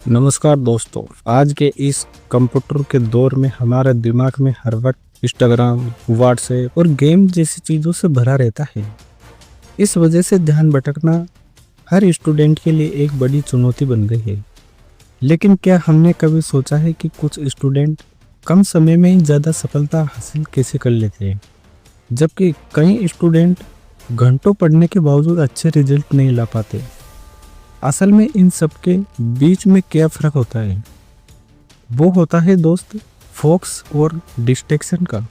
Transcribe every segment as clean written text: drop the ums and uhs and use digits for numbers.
नमस्कार दोस्तों, आज के इस कंप्यूटर के दौर में हमारे दिमाग में हर वक्त इंस्टाग्राम, व्हाट्सएप और गेम जैसी चीज़ों से भरा रहता है। इस वजह से ध्यान भटकना हर स्टूडेंट के लिए एक बड़ी चुनौती बन गई है। लेकिन क्या हमने कभी सोचा है कि कुछ स्टूडेंट कम समय में ही ज़्यादा सफलता हासिल कैसे कर लेते हैं, जबकि कई स्टूडेंट घंटों पढ़ने के बावजूद अच्छे रिजल्ट नहीं ला पाते। असल में इन सब के बीच में क्या फ़र्क होता है? वो होता है दोस्त फोकस और डिस्ट्रैक्शन का।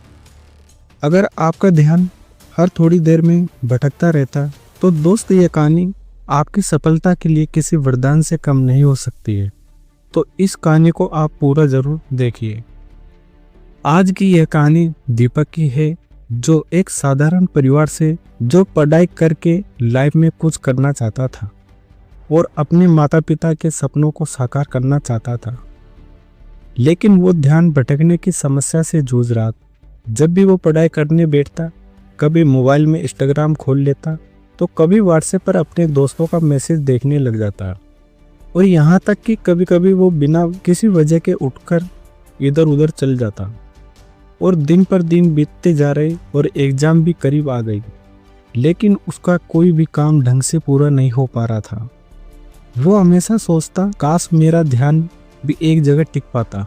अगर आपका ध्यान हर थोड़ी देर में भटकता रहता तो दोस्त ये कहानी आपकी सफलता के लिए किसी वरदान से कम नहीं हो सकती है। तो इस कहानी को आप पूरा ज़रूर देखिए। आज की यह कहानी दीपक की है, जो एक साधारण परिवार से जो पढ़ाई करके लाइफ में कुछ करना चाहता था और अपने माता पिता के सपनों को साकार करना चाहता था। लेकिन वो ध्यान भटकने की समस्या से जूझ रहा था। जब भी वो पढ़ाई करने बैठता, कभी मोबाइल में इंस्टाग्राम खोल लेता तो कभी व्हाट्सएप पर अपने दोस्तों का मैसेज देखने लग जाता, और यहाँ तक कि कभी कभी वो बिना किसी वजह के उठकर इधर उधर चल जाता। और दिन पर दिन बीतते जा रहे और एग्ज़ाम भी करीब आ गई, लेकिन उसका कोई भी काम ढंग से पूरा नहीं हो पा रहा था। वो हमेशा सोचता, काश मेरा ध्यान भी एक जगह टिक पाता,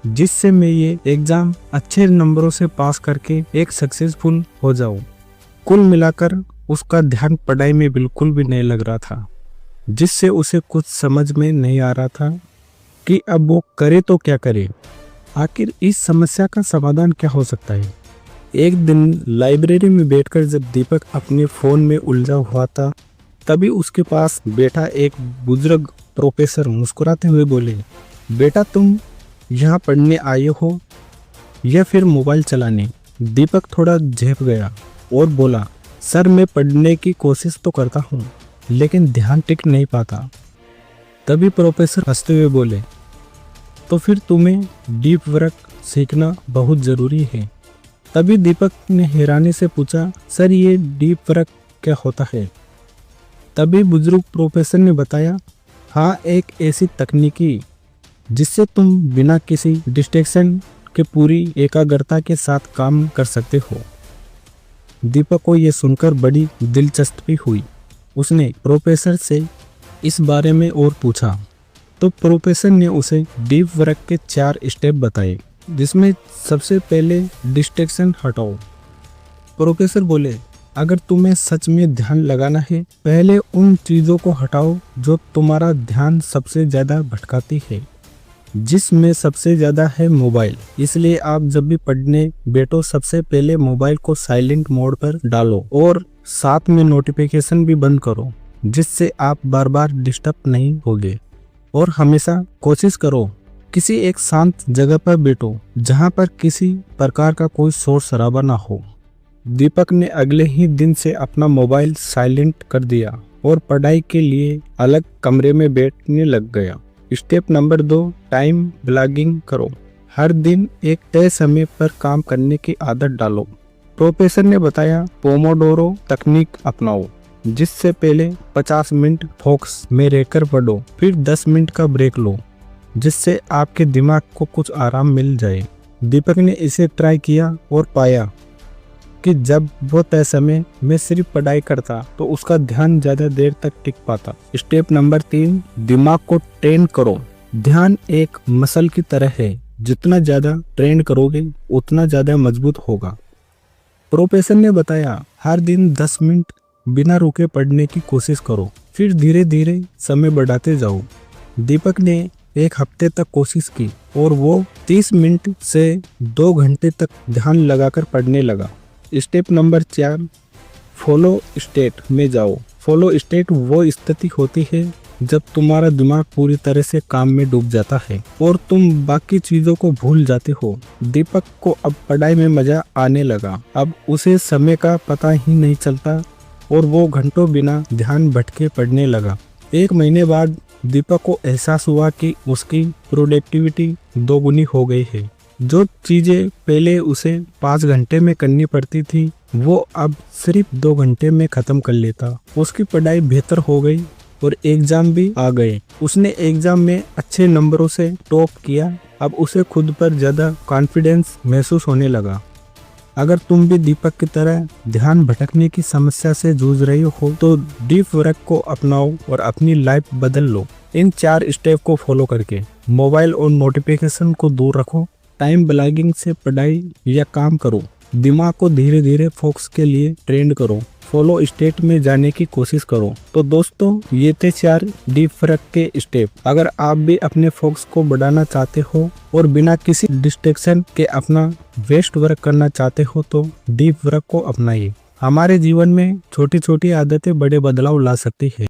जिससे मैं ये एग्ज़ाम अच्छे नंबरों से पास करके एक सक्सेसफुल हो जाऊं। कुल मिलाकर उसका ध्यान पढ़ाई में बिल्कुल भी नहीं लग रहा था, जिससे उसे कुछ समझ में नहीं आ रहा था कि अब वो करे तो क्या करे। आखिर इस समस्या का समाधान क्या हो सकता है? एक दिन लाइब्रेरी में बैठकर जब दीपक अपने फ़ोन में उलझा हुआ था, तभी उसके पास बैठा एक बुजुर्ग प्रोफेसर मुस्कुराते हुए बोले, बेटा तुम यहाँ पढ़ने आए हो या फिर मोबाइल चलाने? दीपक थोड़ा झेप गया और बोला, सर मैं पढ़ने की कोशिश तो करता हूँ, लेकिन ध्यान टिक नहीं पाता। तभी प्रोफेसर हंसते हुए बोले, तो फिर तुम्हें डीप वर्क सीखना बहुत ज़रूरी है। तभी दीपक ने हैरानी से पूछा, सर ये डीप वर्क क्या होता है? तभी बुजुर्ग प्रोफेसर ने बताया, हाँ एक ऐसी तकनीकी जिससे तुम बिना किसी डिस्ट्रैक्शन के पूरी एकाग्रता के साथ काम कर सकते हो। दीपक को यह सुनकर बड़ी दिलचस्पी हुई। उसने प्रोफेसर से इस बारे में और पूछा, तो प्रोफेसर ने उसे डीप वर्क के 4 स्टेप बताए, जिसमें सबसे पहले डिस्ट्रैक्शन हटाओ। प्रोफेसर बोले, अगर तुम्हें सच में ध्यान लगाना है, पहले उन चीज़ों को हटाओ जो तुम्हारा ध्यान सबसे ज़्यादा भटकाती है, जिसमें सबसे ज़्यादा है मोबाइल। इसलिए आप जब भी पढ़ने बैठो, सबसे पहले मोबाइल को साइलेंट मोड पर डालो और साथ में नोटिफिकेशन भी बंद करो, जिससे आप बार बार डिस्टर्ब नहीं होगे। और हमेशा कोशिश करो किसी एक शांत जगह पर बैठो, जहाँ पर किसी प्रकार का कोई शोर शराबा ना हो। दीपक ने अगले ही दिन से अपना मोबाइल साइलेंट कर दिया और पढ़ाई के लिए अलग कमरे में बैठने लग गया। स्टेप नंबर 2, टाइम ब्लॉकिंग करो। हर दिन एक तय समय पर काम करने की आदत डालो। प्रोफेसर ने बताया, पोमोडोरो तकनीक अपनाओ, जिससे पहले 50 मिनट फोकस में रहकर पढ़ो, फिर 10 मिनट का ब्रेक लो, जिससे आपके दिमाग को कुछ आराम मिल जाए। दीपक ने इसे ट्राई किया और पाया कि जब वो तय समय में सिर्फ पढ़ाई करता तो उसका ध्यान ज़्यादा देर तक टिक पाता। स्टेप नंबर 3, दिमाग को ट्रेन करो। ध्यान एक मसल की तरह है, जितना ज़्यादा ट्रेन करोगे उतना ज़्यादा मजबूत होगा। प्रोफेसर ने बताया, हर दिन 10 मिनट बिना रुके पढ़ने की कोशिश करो, फिर धीरे धीरे समय बढ़ाते जाओ। दीपक ने 1 हफ्ते तक कोशिश की और वो 30 मिनट से 2 घंटे तक ध्यान लगाकर पढ़ने लगा। स्टेप नंबर 4, फॉलो स्टेट में जाओ। फॉलो स्टेट वो स्थिति होती है जब तुम्हारा दिमाग पूरी तरह से काम में डूब जाता है और तुम बाकी चीज़ों को भूल जाते हो। दीपक को अब पढ़ाई में मज़ा आने लगा। अब उसे समय का पता ही नहीं चलता और वो घंटों बिना ध्यान भटके पढ़ने लगा। 1 महीने बाद दीपक को एहसास हुआ कि उसकी प्रोडक्टिविटी 2 गुनी हो गई है। जो चीज़ें पहले उसे 5 घंटे में करनी पड़ती थी, वो अब सिर्फ 2 घंटे में ख़त्म कर लेता। उसकी पढ़ाई बेहतर हो गई और एग्जाम भी आ गए। उसने एग्जाम में अच्छे नंबरों से टॉप किया। अब उसे खुद पर ज्यादा कॉन्फिडेंस महसूस होने लगा। अगर तुम भी दीपक की तरह ध्यान भटकने की समस्या से जूझ रही हो तो डीप वर्क को अपनाओ और अपनी लाइफ बदल लो। इन 4 स्टेप को फॉलो करके मोबाइल और नोटिफिकेशन को दूर रखो, टाइम ब्लॉगिंग से पढ़ाई या काम करो, दिमाग को धीरे धीरे फोकस के लिए ट्रेंड करो, फॉलो स्टेट में जाने की कोशिश करो। तो दोस्तों, ये थे 4 डीप वर्क के स्टेप। अगर आप भी अपने फोकस को बढ़ाना चाहते हो और बिना किसी डिस्ट्रैक्शन के अपना बेस्ट वर्क करना चाहते हो तो डीप वर्क को अपनाइए। हमारे जीवन में छोटी छोटी आदतें बड़े बदलाव ला सकती है।